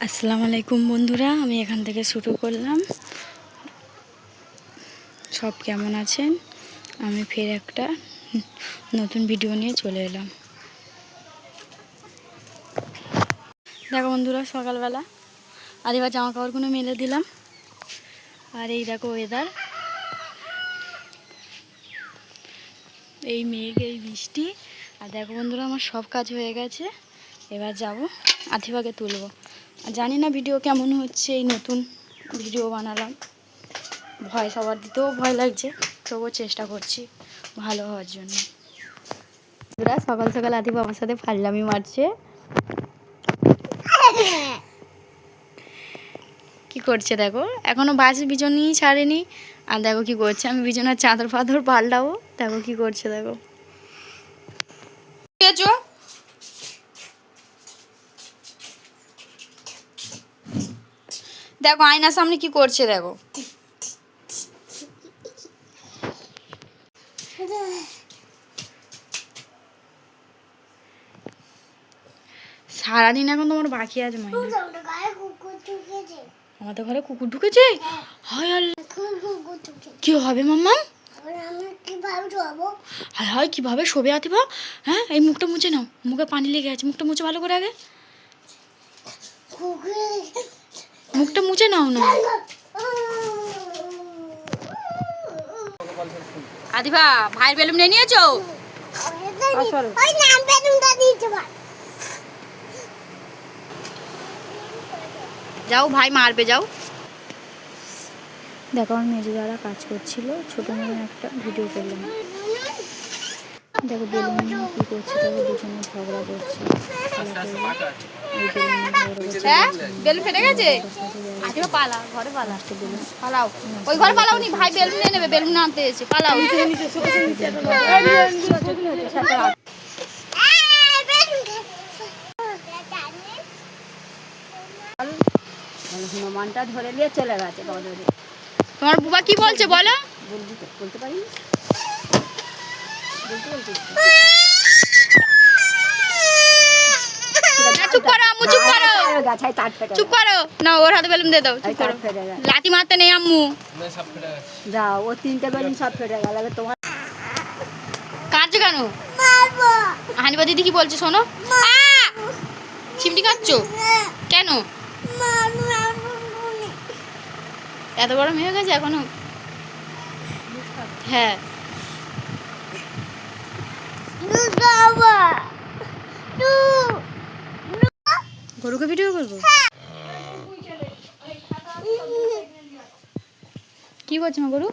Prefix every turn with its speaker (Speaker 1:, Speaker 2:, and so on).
Speaker 1: আসসালামু আলাইকুম বন্ধুরা, আমি এখান থেকে শুরু করলাম। সব কেমন আছেন? আমি ফের একটা নতুন ভিডিও নিয়ে চলে এলাম। দেখো বন্ধুরা, সকালবেলা আদিবার জামা কাপড়গুলো মেলে দিলাম। আর এই দেখো ওয়েদার, এই মেঘ, এই বৃষ্টি। আর দেখো বন্ধুরা, আমার সব কাজ হয়ে গেছে। এবার যাব আথিবাকে তুলব। জানি না ভিডিও কেমন হচ্ছে, এই নতুন ভিডিও বানালাম। ভয়েস ওভার দিতেও ভয় লাগছে, তবুও চেষ্টা করছি ভালো হওয়ার জন্য। সকাল সকাল আথিবা আমার সাথে ফাজলামি মারছে। কি করছে দেখো, এখনো বাসি বিছানাই ছাড়েনি। আর দেখো কি করছে, আমি বিছানার চাদর ফাদর পাল্টাবো। দেখো কি করছে, দেখো। দেখো আয়নার সামনে কি করছে, দেখো। সারাদিন এখন তোমার বাকি আছে মাইনা। আমাদের ঘরে কুকুর ঢুকেছে? হায় আল্লাহ, কি হবে মাম্মা? হায় হায়, কিভাবে শোবে আতিবা? হ্যাঁ, এই মুখটা মুছে নাও, মুখে পানি লেগে আছে, মুখটা মুছে ভালো করে আগে। মুখটা মুছে নাও না। আদিবা, ভাইয়ের বেলুন নিয়ে নিয়েছো? যাও, ভাই মারবে, যাও। দেখো আমার মেজো যারা কাজ করছিল, ছোটো মেয়ে একটা ভিডিও করলাম। দেখো বেলুন নিয়ে কী করছে, দেখো দুজনে ঝগড়া করছে। বেলুন ফেটে গেছে, পালা ঘরে পালা, পালাও ওই ঘরে পালাও নি, ভাই বেলুন নিয়ে নেবে, বেলুন আনতে এসে পালাও।
Speaker 2: হনুমানটা ধরে নিয়ে চলে গেছে।
Speaker 1: তোমার বুবা কি বলছে বলো?
Speaker 2: বলতে পারি
Speaker 1: চুপ করো আম্মু, চুপ করো, চুপ করো না, ওর হাতে বেলুন দিয়ে দাও, চুপ করো। লাঠি মারতে নেই আম্মু।
Speaker 2: যাও, ও তিনটে বেলুন সব ফেটে গেল। তোমার
Speaker 1: কাঁদছো কেন? হানিবা দিদি কি বলছে শোনো। চিমটি খাচ্ছো কেন? এত বড় মেয়ে হয়ে গেছে এখনো। হ্যাঁ, গরুকে ভিডিও করবো। কি করছো মা? গরু